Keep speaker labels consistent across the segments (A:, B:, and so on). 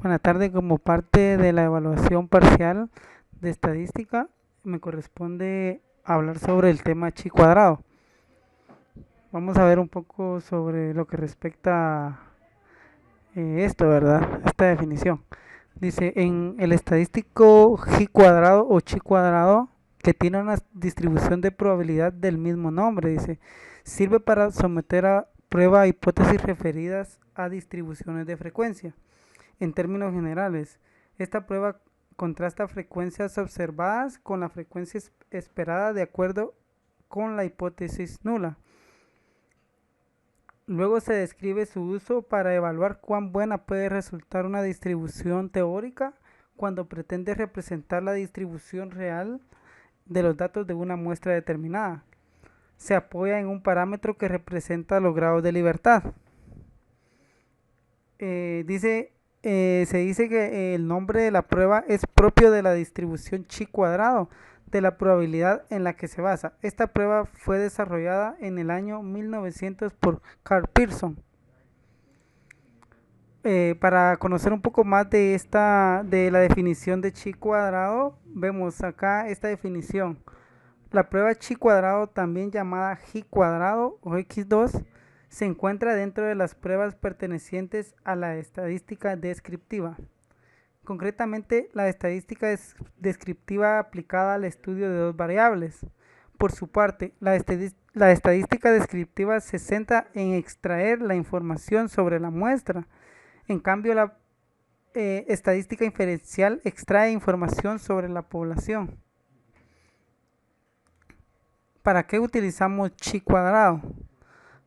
A: Buenas tardes. Como parte de la evaluación parcial de estadística, me corresponde hablar sobre el tema chi cuadrado. Vamos a ver un poco sobre lo que respecta a esto, ¿verdad? Esta definición. Dice, en el estadístico chi cuadrado o chi cuadrado, que tiene una distribución de probabilidad del mismo nombre, dice, sirve para someter a prueba hipótesis referidas a distribuciones de frecuencia. En términos generales, esta prueba contrasta frecuencias observadas con la frecuencia esperada de acuerdo con la hipótesis nula. Luego se describe su uso para evaluar cuán buena puede resultar una distribución teórica cuando pretende representar la distribución real de los datos de una muestra determinada. Se apoya en un parámetro que representa los grados de libertad. Dice Se dice que el nombre de la prueba es propio de la distribución chi cuadrado de la probabilidad en la que se basa. Esta prueba fue desarrollada en el año 1900 por Carl Pearson. Para conocer un poco más de la definición de chi cuadrado, vemos acá esta definición. La prueba chi cuadrado, también llamada ji cuadrado o x2, se encuentra dentro de las pruebas pertenecientes a la estadística descriptiva. Concretamente, la estadística descriptiva aplicada al estudio de dos variables. Por su parte, la estadística descriptiva se centra en extraer la información sobre la muestra. En cambio, la estadística inferencial extrae información sobre la población. ¿Para qué utilizamos chi cuadrado?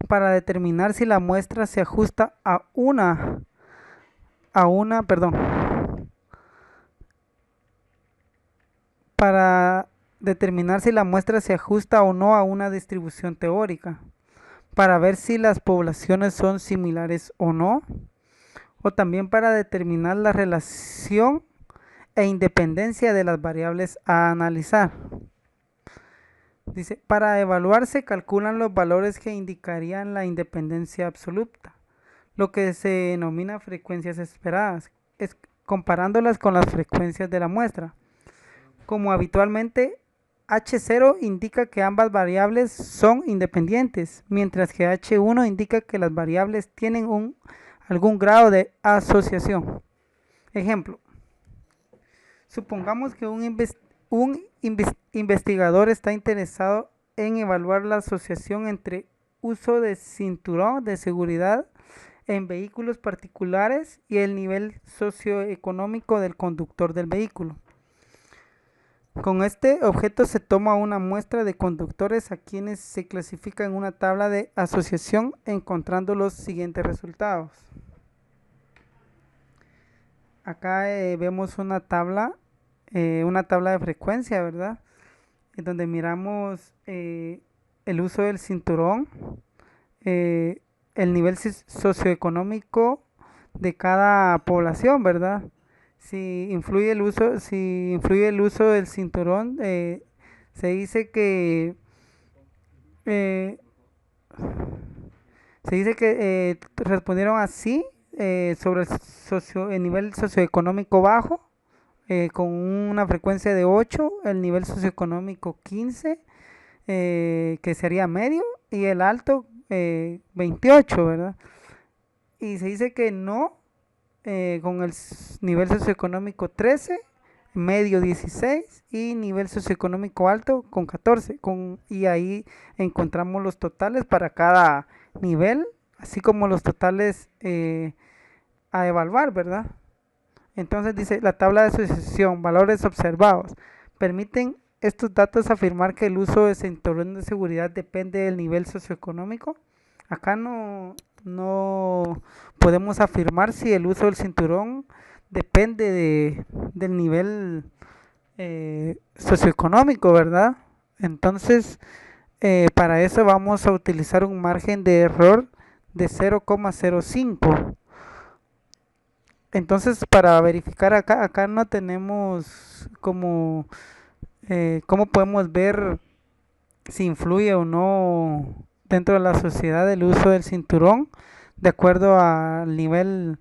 A: Para determinar si la muestra se ajusta para determinar si la muestra se ajusta o no a una distribución teórica, para ver si las poblaciones son similares o no, o también para determinar la relación e independencia de las variables a analizar. Dice, para evaluar se calculan los valores que indicarían la independencia absoluta, lo que se denomina frecuencias esperadas, comparándolas con las frecuencias de la muestra. Como habitualmente, H0 indica que ambas variables son independientes, mientras que H1 indica que las variables tienen algún grado de asociación. Ejemplo, supongamos que un investigador está interesado en evaluar la asociación entre uso de cinturón de seguridad en vehículos particulares y el nivel socioeconómico del conductor del vehículo. Con este objeto se toma una muestra de conductores a quienes se clasifica en una tabla de asociación encontrando los siguientes resultados. Acá vemos una tabla de frecuencia, ¿verdad? En donde miramos el uso del cinturón, el nivel socioeconómico de cada población, ¿verdad? Si influye el uso del cinturón, se dice que eh, respondieron así sobre el nivel socioeconómico bajo, con una frecuencia de 8, el nivel socioeconómico 15, que sería medio, y el alto 28, ¿verdad? Y se dice que no, con el nivel socioeconómico 13, medio 16 y nivel socioeconómico alto con 14. Y ahí encontramos los totales para cada nivel, así como los totales a evaluar, ¿verdad? Entonces dice, la tabla de asociación, valores observados, permiten estos datos afirmar que el uso de cinturón de seguridad depende del nivel socioeconómico. Acá no podemos afirmar si el uso del cinturón depende del nivel socioeconómico, ¿verdad? Entonces, para eso vamos a utilizar un margen de error de 0,05. Entonces, para verificar acá no tenemos cómo podemos ver si influye o no dentro de la sociedad el uso del cinturón de acuerdo al nivel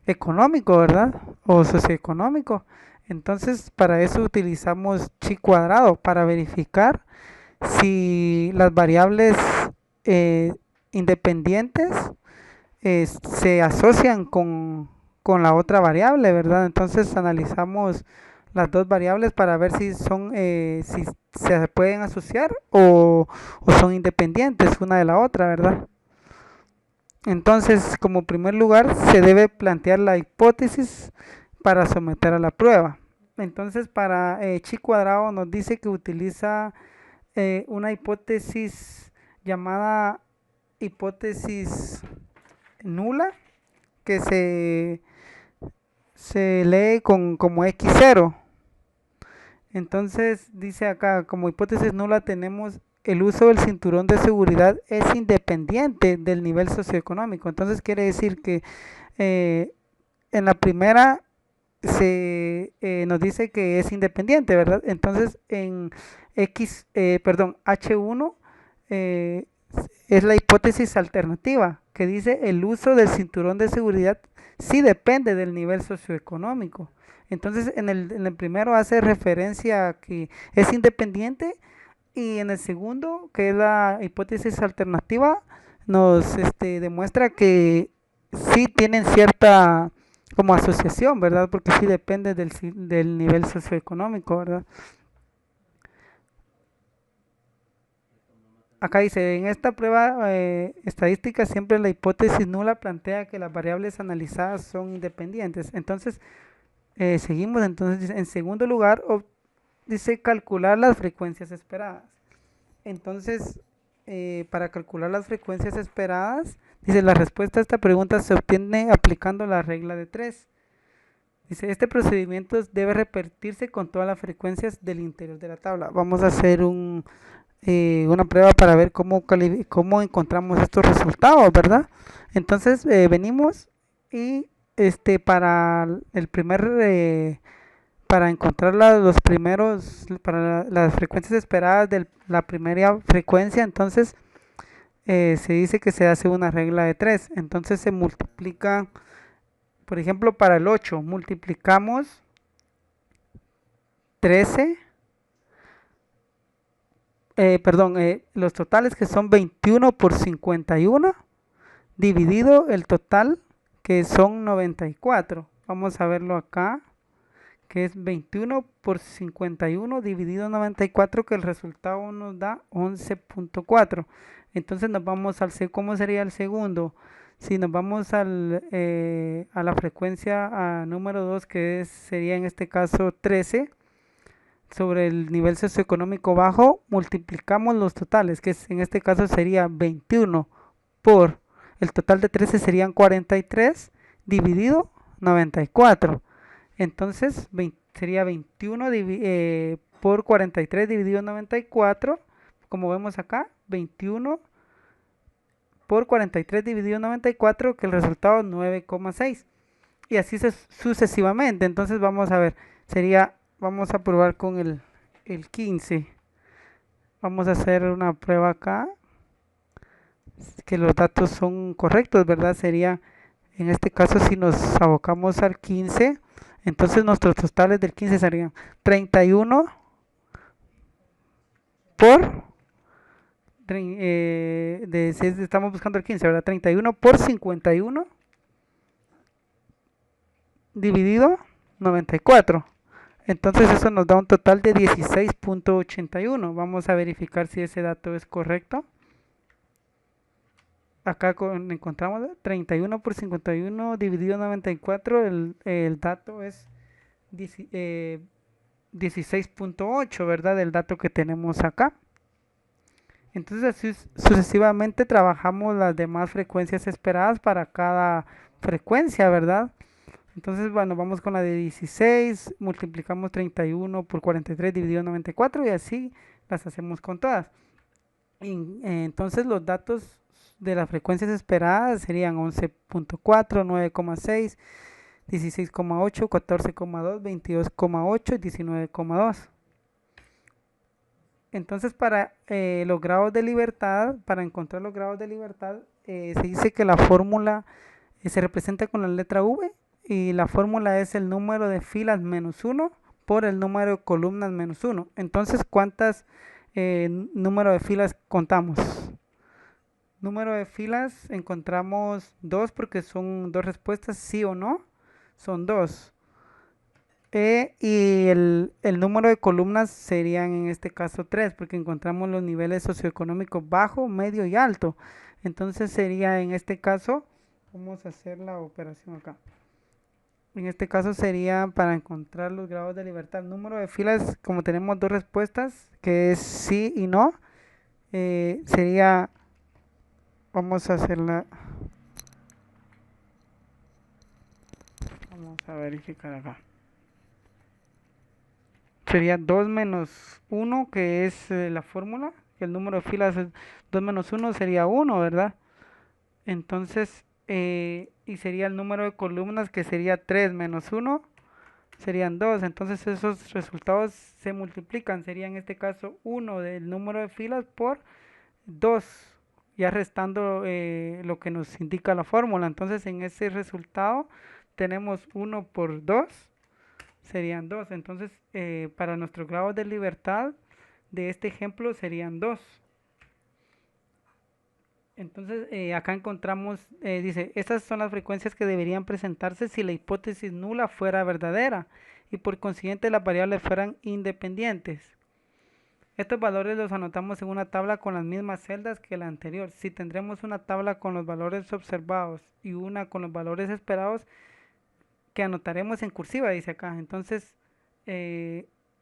A: económico, ¿verdad? O socioeconómico. Entonces, para eso utilizamos chi cuadrado, para verificar si las variables eh, independientes se asocian con la otra variable, ¿verdad? Entonces analizamos las dos variables para ver si son, si se pueden asociar o son independientes una de la otra, ¿verdad? Entonces, como primer lugar, se debe plantear la hipótesis para someter a la prueba. Entonces, para chi cuadrado nos dice que utiliza una hipótesis llamada hipótesis nula, que se lee como x0. Entonces dice acá, como hipótesis nula tenemos el uso del cinturón de seguridad es independiente del nivel socioeconómico. Entonces quiere decir que eh, en la primera nos dice que es independiente, ¿verdad? Entonces en H1 eh, es la hipótesis alternativa, que dice el uso del cinturón de seguridad sí depende del nivel socioeconómico. Entonces, en el primero hace referencia a que es independiente y en el segundo, que es la hipótesis alternativa, nos demuestra que sí tienen cierta como asociación, ¿verdad? Porque sí depende del nivel socioeconómico, ¿verdad? Acá dice, en esta prueba estadística siempre la hipótesis nula plantea que las variables analizadas son independientes. Entonces, seguimos, entonces dice, en segundo lugar, dice calcular las frecuencias esperadas. Entonces, para calcular las frecuencias esperadas, dice, la respuesta a esta pregunta se obtiene aplicando la regla de 3. Dice, este procedimiento debe repetirse con todas las frecuencias del interior de la tabla. Vamos a hacer una prueba para ver cómo encontramos estos resultados, ¿verdad? Entonces, venimos y para el primer para encontrar para las frecuencias esperadas de la primera frecuencia, entonces se dice que se hace una regla de 3. Entonces se multiplica, por ejemplo, para el 8, multiplicamos 13, los totales que son 21 por 51, dividido el total que son 94. Vamos a verlo acá, que es 21 por 51 dividido 94, que el resultado nos da 11.4. Entonces nos vamos ¿cómo sería el segundo? Si nos vamos a la frecuencia número 2, que sería en este caso 13, sobre el nivel socioeconómico bajo, multiplicamos los totales, que en este caso sería 21 por el total de 13 serían 43 dividido 94. Entonces sería 21 por 43 dividido 94, como vemos acá, 21 por 43 dividido 94, que el resultado es 9,6. Y así sucesivamente. Entonces vamos a ver, vamos a probar con el 15. Vamos a hacer una prueba acá, que los datos son correctos, ¿verdad? Sería, en este caso, si nos abocamos al 15, entonces nuestros totales del 15 serían 31 por, si estamos buscando el 15, ¿verdad? 31 por 51 dividido 94. Entonces eso nos da un total de 16.81. Vamos a verificar si ese dato es correcto. Acá encontramos 31 por 51 dividido 94, el dato es 16.8, ¿verdad? El dato que tenemos acá. Entonces así sucesivamente trabajamos las demás frecuencias esperadas para cada frecuencia, ¿verdad? Entonces, bueno, vamos con la de 16, multiplicamos 31 por 43 dividido 94 y así las hacemos con todas. Entonces los datos de las frecuencias esperadas serían 11.4, 9,6, 16,8, 14,2, 22,8 y 19,2. Entonces para los grados de libertad, para encontrar los grados de libertad, se dice que la fórmula se representa con la letra V y la fórmula es el número de filas menos uno por el número de columnas menos uno. Entonces, ¿cuántas número de filas contamos? Número de filas encontramos dos porque son dos respuestas, sí o no, son dos. Y el número de columnas serían en este caso tres porque encontramos los niveles socioeconómicos bajo, medio y alto. Entonces sería en este caso, vamos a hacer la operación acá. En este caso sería para encontrar los grados de libertad. El número de filas, como tenemos dos respuestas, que es sí y no, sería, vamos a hacerla, vamos a verificar acá. Sería 2 menos uno que es la fórmula, que el número de filas es 2 menos uno sería uno, ¿verdad? Entonces, y sería el número de columnas que sería 3 menos uno serían dos. Entonces esos resultados se multiplican, sería en este caso uno del número de filas por 2 ya restando lo que nos indica la fórmula. Entonces en ese resultado tenemos uno por 2 serían 2. Entonces para nuestros grados de libertad de este ejemplo serían 2. Entonces acá encontramos, dice, estas son las frecuencias que deberían presentarse si la hipótesis nula fuera verdadera y por consiguiente las variables fueran independientes. Estos valores los anotamos en una tabla con las mismas celdas que la anterior. Si tendremos una tabla con los valores observados y una con los valores esperados, que anotaremos en cursiva, dice acá. Entonces,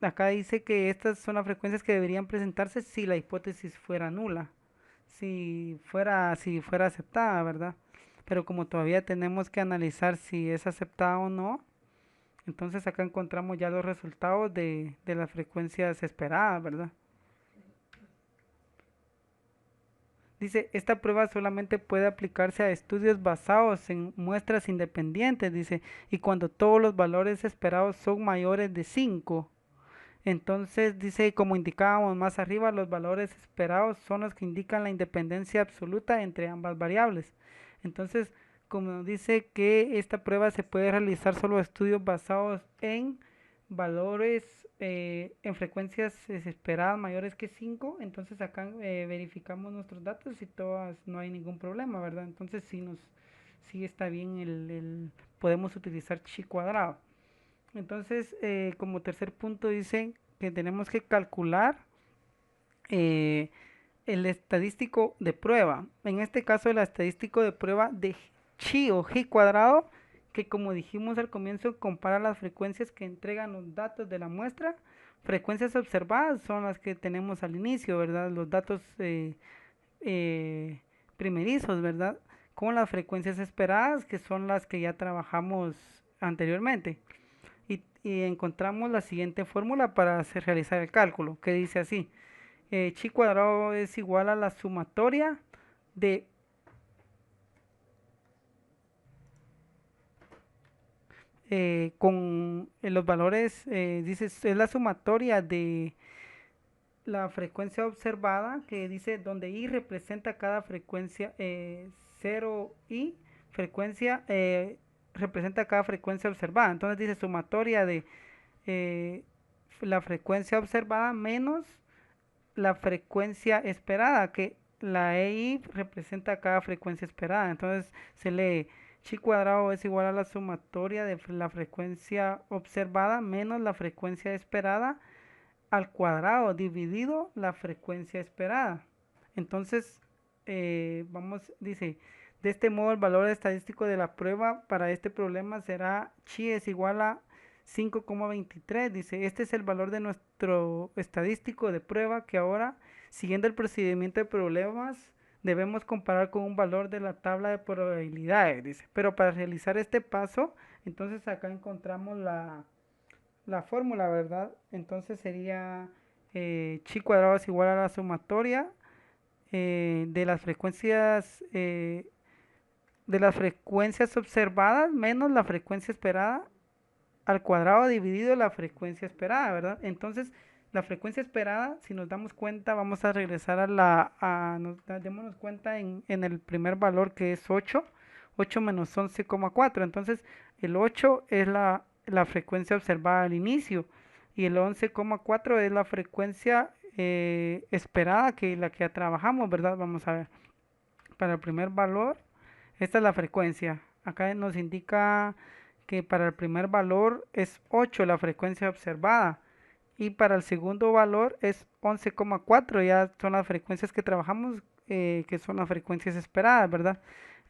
A: acá dice que estas son las frecuencias que deberían presentarse si la hipótesis fuera nula, si fuera aceptada, ¿verdad? Pero como todavía tenemos que analizar si es aceptada o no, entonces acá encontramos ya los resultados de las frecuencias esperadas, ¿verdad? Dice, esta prueba solamente puede aplicarse a estudios basados en muestras independientes, dice, y cuando todos los valores esperados son mayores de 5. Entonces dice, como indicábamos más arriba, los valores esperados son los que indican la independencia absoluta entre ambas variables. Entonces, como dice que esta prueba se puede realizar solo estudios basados en valores en frecuencias esperadas mayores que 5, entonces acá verificamos nuestros datos y todas no hay ningún problema, ¿verdad? Entonces sí está bien podemos utilizar chi cuadrado. Entonces, como tercer punto dice que tenemos que calcular eh, el estadístico de prueba. En este caso, el estadístico de prueba de chi o g cuadrado, que como dijimos al comienzo, compara las frecuencias que entregan los datos de la muestra. Frecuencias observadas son las que tenemos al inicio, ¿verdad? Los datos primerizos, ¿verdad? Con las frecuencias esperadas, que son las que ya trabajamos anteriormente. Y encontramos la siguiente fórmula para realizar el cálculo, que dice así, chi cuadrado es igual a la sumatoria de con los valores, dice, es la sumatoria de la frecuencia observada, que dice donde i representa cada frecuencia, 0 i frecuencia representa cada frecuencia observada. Entonces dice sumatoria de eh, la frecuencia observada menos la frecuencia esperada, que la EI representa cada frecuencia esperada. Entonces se lee chi cuadrado es igual a la sumatoria de la frecuencia observada menos la frecuencia esperada al cuadrado dividido la frecuencia esperada. Entonces, dice, de este modo el valor estadístico de la prueba para este problema será chi es igual a 5,23. Dice, este es el valor de nuestro estadístico de prueba que ahora, siguiendo el procedimiento de problemas, debemos comparar con un valor de la tabla de probabilidades. Dice, pero para realizar este paso, entonces acá encontramos la fórmula, ¿verdad? Entonces sería chi cuadrado es igual a la sumatoria de las frecuencias observadas menos la frecuencia esperada al cuadrado dividido la frecuencia esperada, ¿verdad? Entonces, la frecuencia esperada, si nos damos cuenta, vamos a regresar démonos cuenta en el primer valor que es 8. 8 menos 11,4. Entonces el 8 es la frecuencia observada al inicio y el 11,4 es la frecuencia esperada, que la que ya trabajamos, ¿verdad? Vamos a ver. Para el primer valor, esta es la frecuencia. Acá nos indica que para el primer valor es 8 la frecuencia observada y para el segundo valor es 11,4. Ya son las frecuencias que trabajamos, que son las frecuencias esperadas, ¿verdad?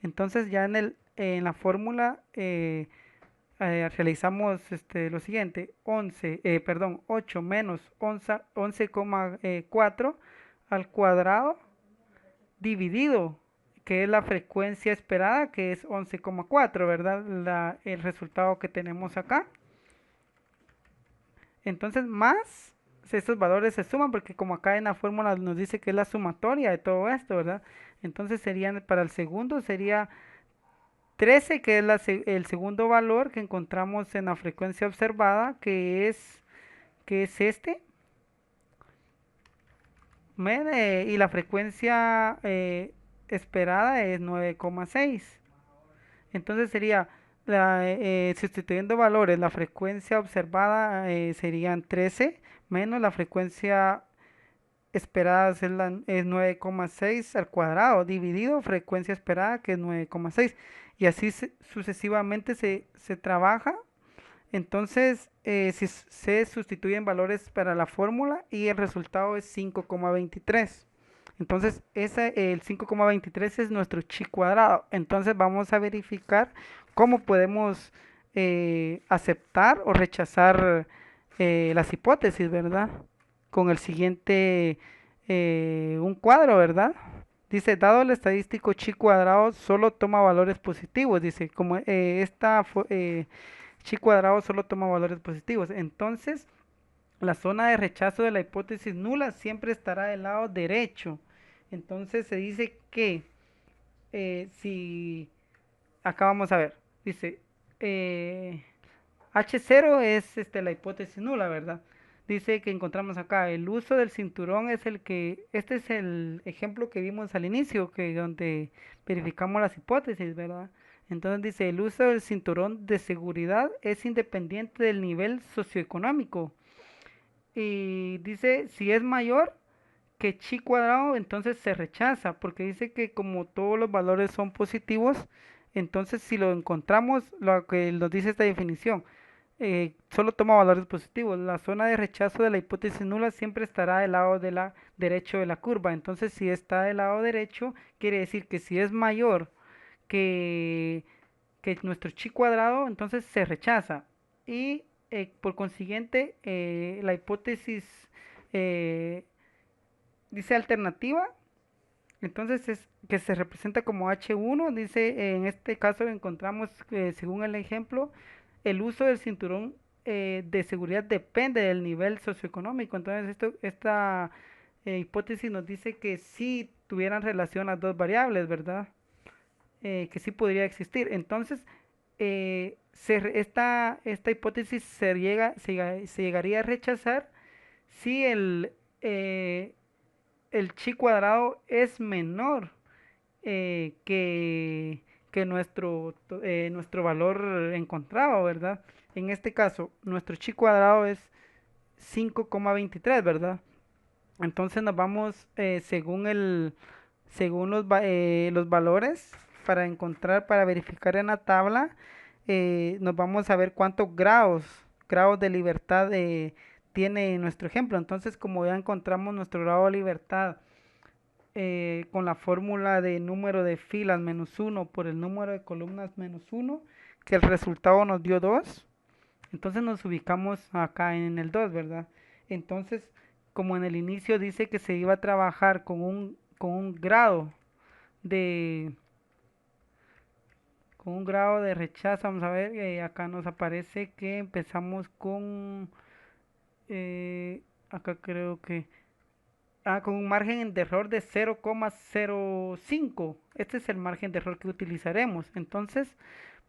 A: Entonces ya en la fórmula realizamos lo siguiente: 8 menos 11,4 al cuadrado dividido, que es la frecuencia esperada, que es 11,4, ¿verdad? El resultado que tenemos acá. Entonces más estos valores se suman, porque como acá en la fórmula nos dice que es la sumatoria de todo esto, ¿verdad? Entonces serían, para el segundo sería 13, que es el segundo valor que encontramos en la frecuencia observada, que es este. Y la frecuencia esperada es 9,6. Entonces sería, sustituyendo valores, la frecuencia observada serían 13 menos la frecuencia esperada es 9,6 al cuadrado, dividido frecuencia esperada, que es 9,6. Y así sucesivamente se trabaja. Entonces si se sustituyen valores para la fórmula y el resultado es 5,23. Entonces el 5,23 es nuestro chi cuadrado. Entonces vamos a verificar cómo podemos aceptar o rechazar las hipótesis, ¿verdad? Con el siguiente, un cuadro, ¿verdad? Dice, dado el estadístico chi cuadrado solo toma valores positivos. Dice, como chi cuadrado solo toma valores positivos. Entonces, la zona de rechazo de la hipótesis nula siempre estará del lado derecho. Entonces se dice que si, acá vamos a ver, dice, H0 es la hipótesis nula, ¿verdad? Dice que encontramos acá, el uso del cinturón es este es el ejemplo que vimos al inicio, que donde verificamos las hipótesis, ¿verdad? Entonces dice, el uso del cinturón de seguridad es independiente del nivel socioeconómico. Y dice, si es mayor que chi cuadrado, entonces se rechaza, porque dice que como todos los valores son positivos, entonces si lo encontramos, lo que nos dice esta definición, solo toma valores positivos. La zona de rechazo de la hipótesis nula siempre estará del lado derecho de la curva. Entonces, si está del lado derecho, quiere decir que si es mayor que, que nuestro chi cuadrado, entonces se rechaza. Y por consiguiente, la hipótesis eh, dice alternativa, entonces es que se representa como H1. Dice, en este caso encontramos, según el ejemplo, el uso del cinturón de seguridad depende del nivel socioeconómico. Entonces esta hipótesis nos dice que sí tuvieran relación las dos variables, ¿verdad? Que sí podría existir. Entonces, esta hipótesis se llegaría a rechazar si eh, el chi cuadrado es menor que nuestro valor encontrado, ¿verdad? En este caso, nuestro chi cuadrado es 5,23, ¿verdad? Entonces nos vamos según los valores para verificar en la tabla. Nos vamos a ver cuántos grados de libertad tiene nuestro ejemplo. Entonces, como ya encontramos nuestro grado de libertad con la fórmula de número de filas -1 por el número de columnas -1, que el resultado nos dio 2, entonces nos ubicamos acá en el 2, ¿verdad? Entonces, como en el inicio dice que se iba a trabajar con un de grado de rechazo, vamos a ver, acá nos aparece que empezamos acá creo que con un margen de error de 0,05. Este es el margen de error que utilizaremos. Entonces,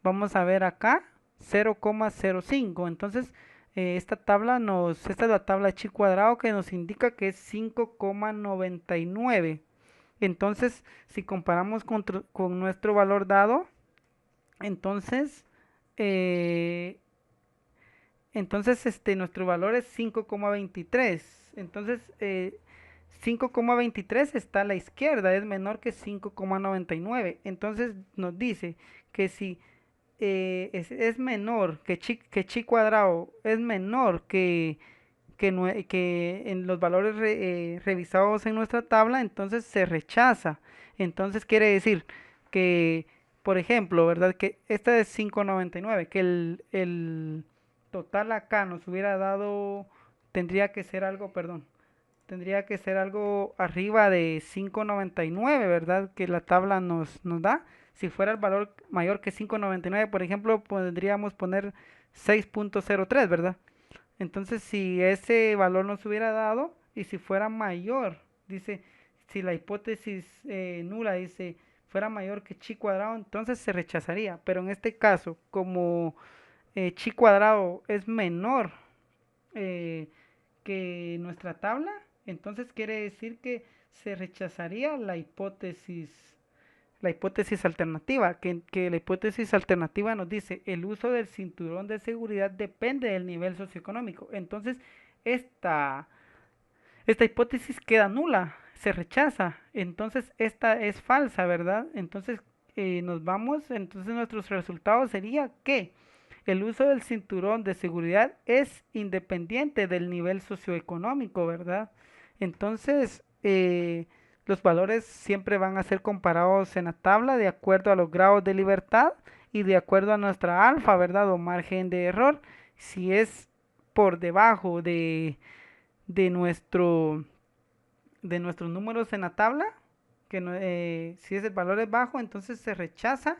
A: vamos a ver acá 0,05. Entonces, esta es la tabla chi cuadrado, que nos indica que es 5,99. Entonces, si comparamos con nuestro valor dado, Entonces, eh, nuestro valor es 5,23. Entonces, 5,23 está a la izquierda, es menor que 5,99. Entonces nos dice que si es menor que chi cuadrado, es menor que en los valores revisados en nuestra tabla, entonces se rechaza. Entonces quiere decir que, por ejemplo, ¿verdad? Que esta es 5,99, que el total acá nos hubiera dado, tendría que ser algo, perdón, tendría que ser algo arriba de 5,99, ¿verdad? Que la tabla nos da. Si fuera el valor mayor que 5,99, por ejemplo, podríamos poner 6,03, ¿verdad? Entonces, si ese valor nos hubiera dado y si fuera mayor, dice, si la hipótesis nula dice fuera mayor que chi cuadrado, entonces se rechazaría. Pero en este caso, como chi cuadrado es menor eh, que nuestra tabla, entonces quiere decir que se rechazaría la hipótesis alternativa, que la hipótesis alternativa nos dice el uso del cinturón de seguridad depende del nivel socioeconómico. Entonces, esta, esta hipótesis queda nula, se rechaza. Entonces, esta es falsa, ¿verdad? Entonces, nos vamos, entonces nuestros resultados sería que el uso del cinturón de seguridad es independiente del nivel socioeconómico, ¿verdad? Entonces, los valores siempre van a ser comparados en la tabla de acuerdo a los grados de libertad y de acuerdo a nuestra alfa, ¿verdad? O margen de error. Si es por debajo de nuestro de nuestros números en la tabla, que no, si es el valor es bajo, entonces se rechaza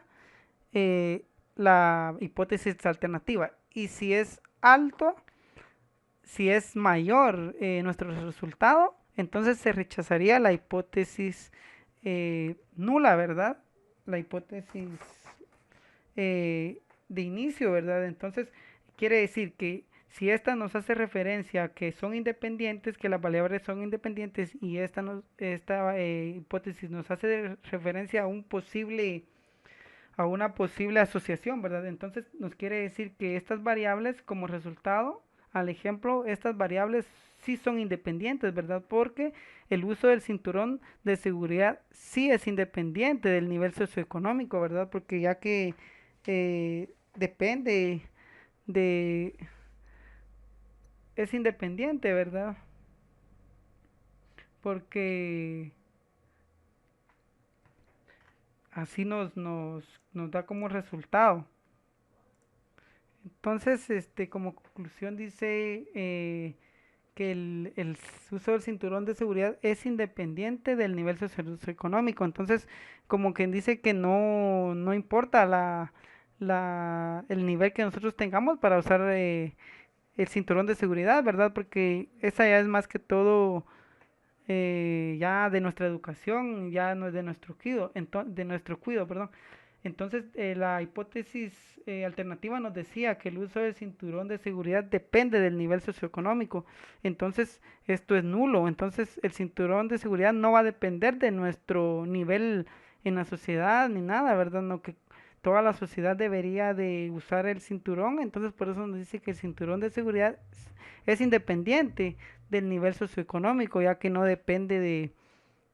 A: eh, la hipótesis alternativa. Y si es alto, si es mayor nuestro resultado, entonces se rechazaría la hipótesis nula, ¿verdad? La hipótesis de inicio, ¿verdad? Entonces, quiere decir que si esta nos hace referencia a que son independientes, que las variables son independientes y esta hipótesis nos hace referencia a un posible a una posible asociación, ¿verdad? Entonces nos quiere decir que estas variables como resultado, al ejemplo, estas variables sí son independientes, ¿verdad? Porque el uso del cinturón de seguridad sí es independiente del nivel socioeconómico, ¿verdad? Porque ya que depende de, es independiente, ¿verdad? Porque así nos da como resultado. Entonces, como conclusión dice que el uso del cinturón de seguridad es independiente del nivel socioeconómico. Entonces, como quien dice que no importa el nivel que nosotros tengamos para usar el cinturón de seguridad, ¿verdad? Porque esa ya es más que todo ya de nuestra educación, ya no es de nuestro cuido, de nuestro cuido, perdón. Entonces, la hipótesis alternativa nos decía que el uso del cinturón de seguridad depende del nivel socioeconómico. Entonces, esto es nulo. Entonces, el cinturón de seguridad no va a depender de nuestro nivel en la sociedad ni nada, ¿verdad? No que toda la sociedad debería de usar el cinturón. Entonces, por eso nos dice que el cinturón de seguridad es independiente del nivel socioeconómico, ya que no depende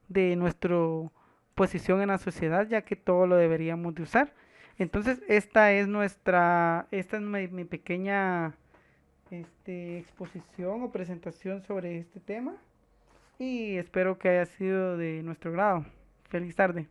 A: de nuestra posición en la sociedad, ya que todo lo deberíamos de usar. Entonces, esta es mi pequeña exposición o presentación sobre este tema y espero que haya sido de nuestro grado. Feliz tarde.